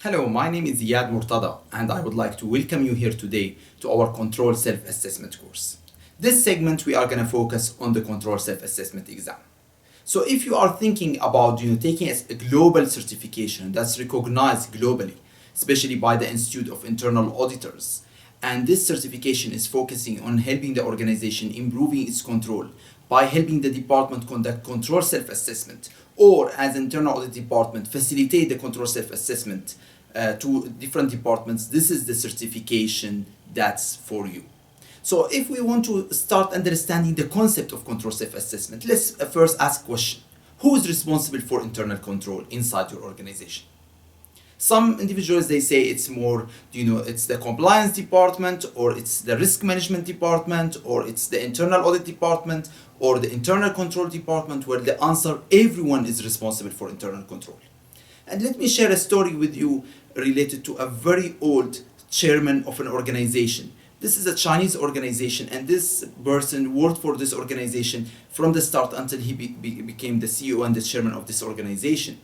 Hello, my name is Iyad Murtada, and I would like to welcome you here today to our Control Self-Assessment course. This segment we are going to focus on the Control Self-Assessment exam. So if you are thinking about taking a global certification that's recognized globally, especially by the Institute of Internal Auditors, and this certification is focusing on helping the organization improving its control by helping the department conduct control self-assessment, or as internal audit department facilitate the control self-assessment to different departments, this is the certification that's for you. So if we want to start understanding the concept of control self-assessment, let's first ask a question. Who is responsible for internal control inside your organization? Some individuals, they say it's more, it's the compliance department, or it's the risk management department, or it's the internal audit department, or the internal control department, where the answer, everyone is responsible for internal control. And let me share a story with you related to a very old chairman of an organization. This is a Chinese organization, and this person worked for this organization from the start until he became the CEO and the chairman of this organization.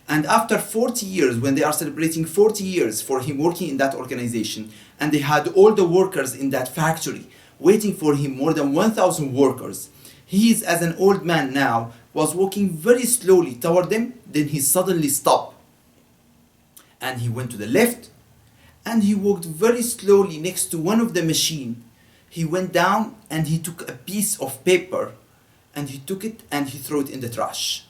And after 40 years, when they are celebrating 40 years for him working in that organization, and they had all the workers in that factory waiting for him, more than 1,000 workers, he is, as an old man now, was walking very slowly toward them. Then he suddenly stopped. And he went to the left, and he walked very slowly next to one of the machines. He went down and he took a piece of paper, and he took it and he threw it in the trash.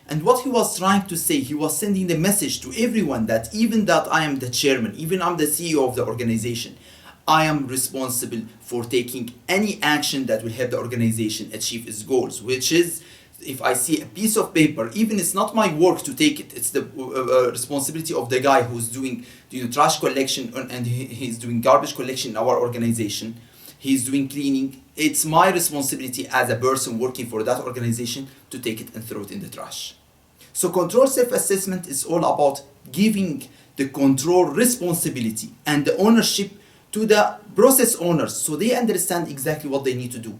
And what he was trying to say, he was sending the message to everyone that even that I am the chairman, even I'm the CEO of the organization, I am responsible for taking any action that will help the organization achieve its goals, which is, if I see a piece of paper, even it's not my work to take it, it's the responsibility of the guy who's doing trash collection, and he's doing garbage collection in our organization, he's doing cleaning. It's my responsibility as a person working for that organization to take it and throw it in the trash. So control self-assessment is all about giving the control responsibility and the ownership to the process owners, so they understand exactly what they need to do.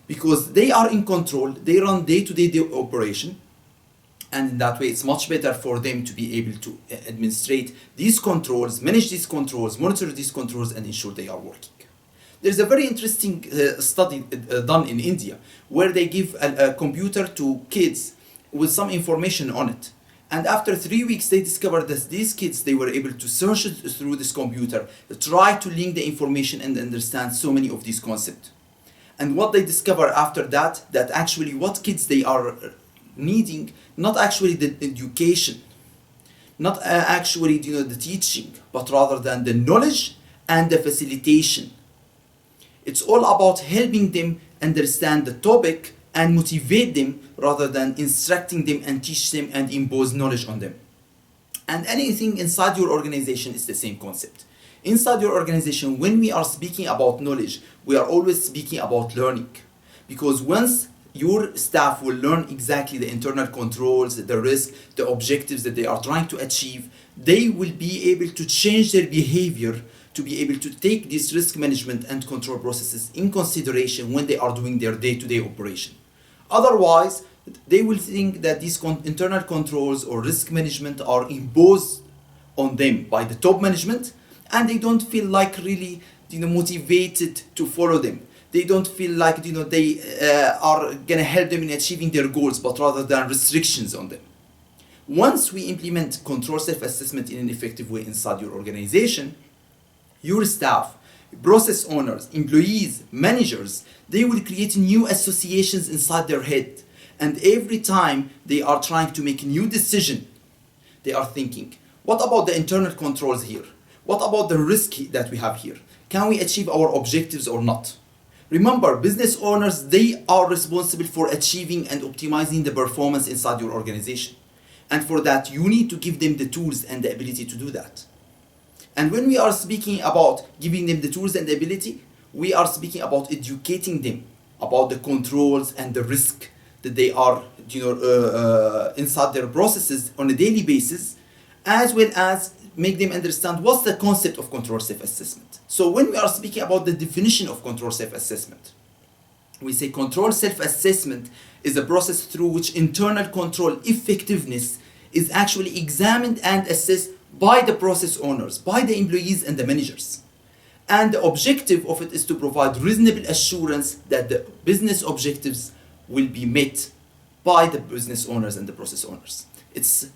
Because they are in control, they run day-to-day operation, and in that way it's much better for them to be able to administrate these controls, manage these controls, monitor these controls, and ensure they are working. There's a very interesting study done in India where they give a computer to kids with some information on it. And after 3 weeks, they discovered that these kids, they were able to search through this computer, try to link the information and understand so many of these concepts. And what they discover after that actually what kids they are needing, not actually the education, not actually the teaching, but rather than the knowledge and the facilitation. It's all about helping them understand the topic and motivate them rather than instructing them and teach them and impose knowledge on them. And anything inside your organization is the same concept. Inside your organization, when we are speaking about knowledge, we are always speaking about learning. Because once your staff will learn exactly the internal controls, the risk, the objectives that they are trying to achieve, they will be able to change their behavior to be able to take this risk management and control processes in consideration when they are doing their day-to-day operation. Otherwise, they will think that these internal controls or risk management are imposed on them by the top management, and they don't feel like really motivated to follow them. They don't feel like they are gonna help them in achieving their goals, but rather than restrictions on them. Once we implement control self-assessment in an effective way inside your organization, your staff, process owners, employees, managers, they will create new associations inside their head. And every time they are trying to make a new decision, they are thinking, what about the internal controls here? What about the risk that we have here? Can we achieve our objectives or not? Remember, business owners, they are responsible for achieving and optimizing the performance inside your organization. And for that, you need to give them the tools and the ability to do that. And when we are speaking about giving them the tools and the ability, we are speaking about educating them about the controls and the risk that they are inside their processes on a daily basis, as well as make them understand what's the concept of control self-assessment. So when we are speaking about the definition of control self-assessment, we say control self-assessment is a process through which internal control effectiveness is actually examined and assessed by the process owners, by the employees and the managers. And the objective of it is to provide reasonable assurance that the business objectives will be met by the business owners and the process owners. It's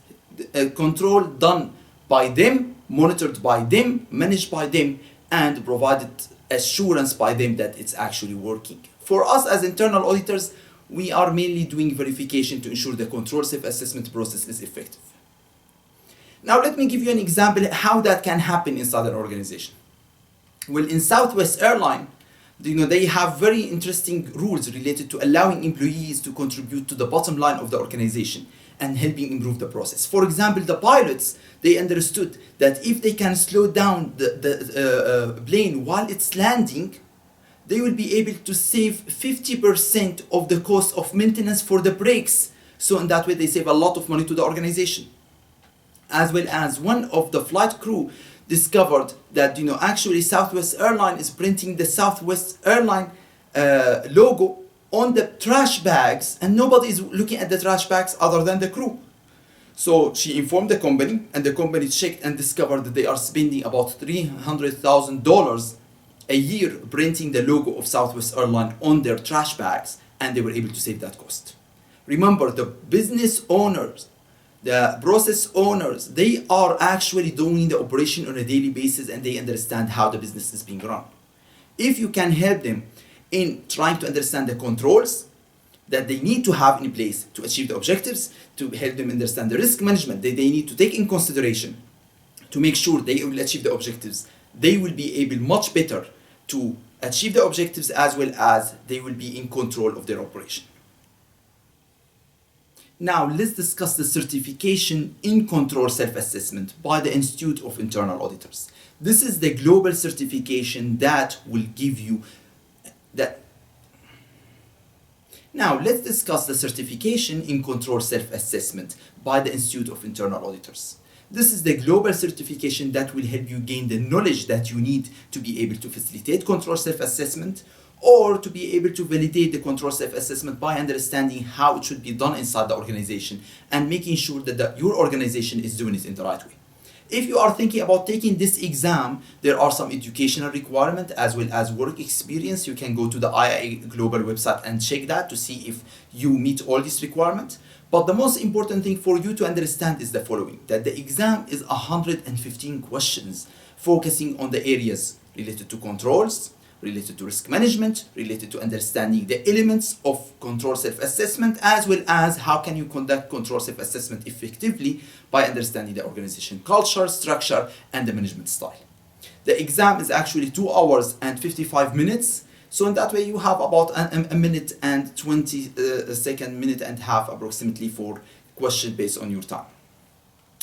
a control done by them, monitored by them, managed by them, and provided assurance by them that it's actually working. For us as internal auditors, we are mainly doing verification to ensure the control self-assessment process is effective. Now let me give you an example how that can happen inside an organization. Well, in Southwest Airlines, they have very interesting rules related to allowing employees to contribute to the bottom line of the organization and helping improve the process. For example, the pilots, they understood that if they can slow down the plane while it's landing, they will be able to save 50% of the cost of maintenance for the brakes. So in that way, they save a lot of money to the organization. As well as one of the flight crew discovered that actually Southwest Airlines is printing the Southwest Airlines logo on the trash bags, and nobody is looking at the trash bags other than the crew. So she informed the company, and the company checked and discovered that they are spending about $300,000 a year printing the logo of Southwest Airlines on their trash bags, and they were able to save that cost. Remember, the business owners, the process owners, they are actually doing the operation on a daily basis, and they understand how the business is being run. If you can help them in trying to understand the controls that they need to have in place to achieve the objectives, to help them understand the risk management that they need to take in consideration to make sure they will achieve the objectives, they will be able much better to achieve the objectives, as well as they will be in control of their operation. Now let's discuss the certification in control self-assessment by the Institute of Internal Auditors. This is the global certification that will give you that. Now let's discuss the certification in control self-assessment by the Institute of Internal Auditors. This is the global certification that will help you gain the knowledge that you need to be able to facilitate control self-assessment, or to be able to validate the control self-assessment by understanding how it should be done inside the organization and making sure that your organization is doing it in the right way. If you are thinking about taking this exam, there are some educational requirements as well as work experience. You can go to the IIA Global website and check that to see if you meet all these requirements. But the most important thing for you to understand is the following, that the exam is 115 questions focusing on the areas related to controls, related to risk management, related to understanding the elements of control self-assessment, as well as how can you conduct control self-assessment effectively by understanding the organization culture, structure, and the management style. The exam is actually 2 hours and 55 minutes. So in that way, you have about a minute and 20 second, minute and a half approximately for question based on your time.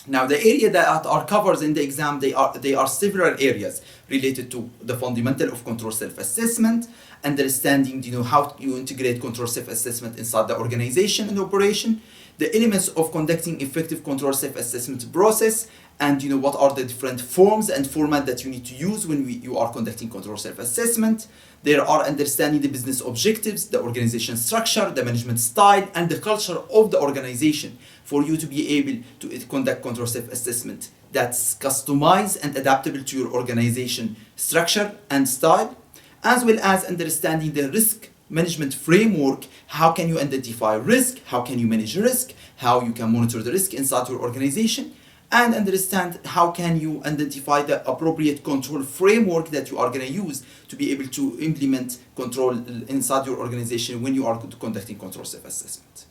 Now, the area that are covered in the exam, they are several areas related to the fundamental of control self-assessment, understanding how you integrate control self-assessment inside the organization and operation, the elements of conducting effective control self-assessment process, and what are the different forms and format that you need to use when you are conducting control self-assessment. There are understanding the business objectives, the organization structure, the management style, and the culture of the organization for you to be able to conduct control self-assessment that's customized and adaptable to your organization structure and style, as well as understanding the risk management framework. How can you identify risk? How can you manage risk? How you can monitor the risk inside your organization? And understand how can you identify the appropriate control framework that you are going to use to be able to implement control inside your organization when you are conducting control self-assessment.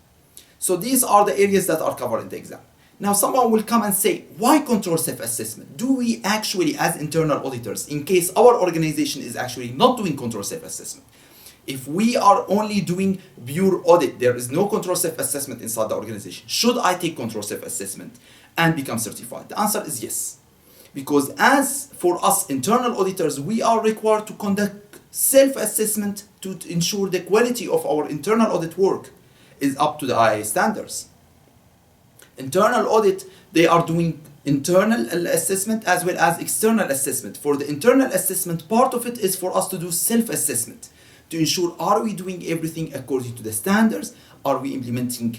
So these are the areas that are covered in the exam. Now someone will come and say, why control self-assessment? Do we actually, as internal auditors, in case our organization is actually not doing control self-assessment, if we are only doing pure audit, there is no control self-assessment inside the organization, should I take control self-assessment and become certified? The answer is yes. Because as for us internal auditors, we are required to conduct self-assessment to ensure the quality of our internal audit work is up to the IIA standards. Internal audit, they are doing internal assessment as well as external assessment. For the internal assessment, part of it is for us to do self-assessment to ensure, are we doing everything according to the standards? Are we implementing,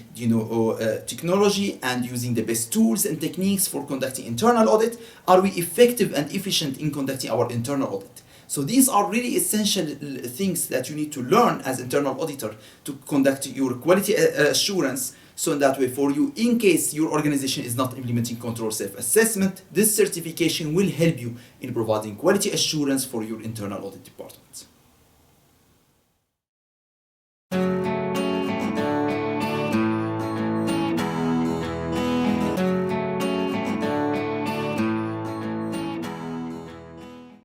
technology and using the best tools and techniques for conducting internal audit? Are we effective and efficient in conducting our internal audit? So these are really essential things that you need to learn as internal auditor to conduct your quality assurance. So in that way, for you, in case your organization is not implementing control self-assessment, this certification will help you in providing quality assurance for your internal audit department.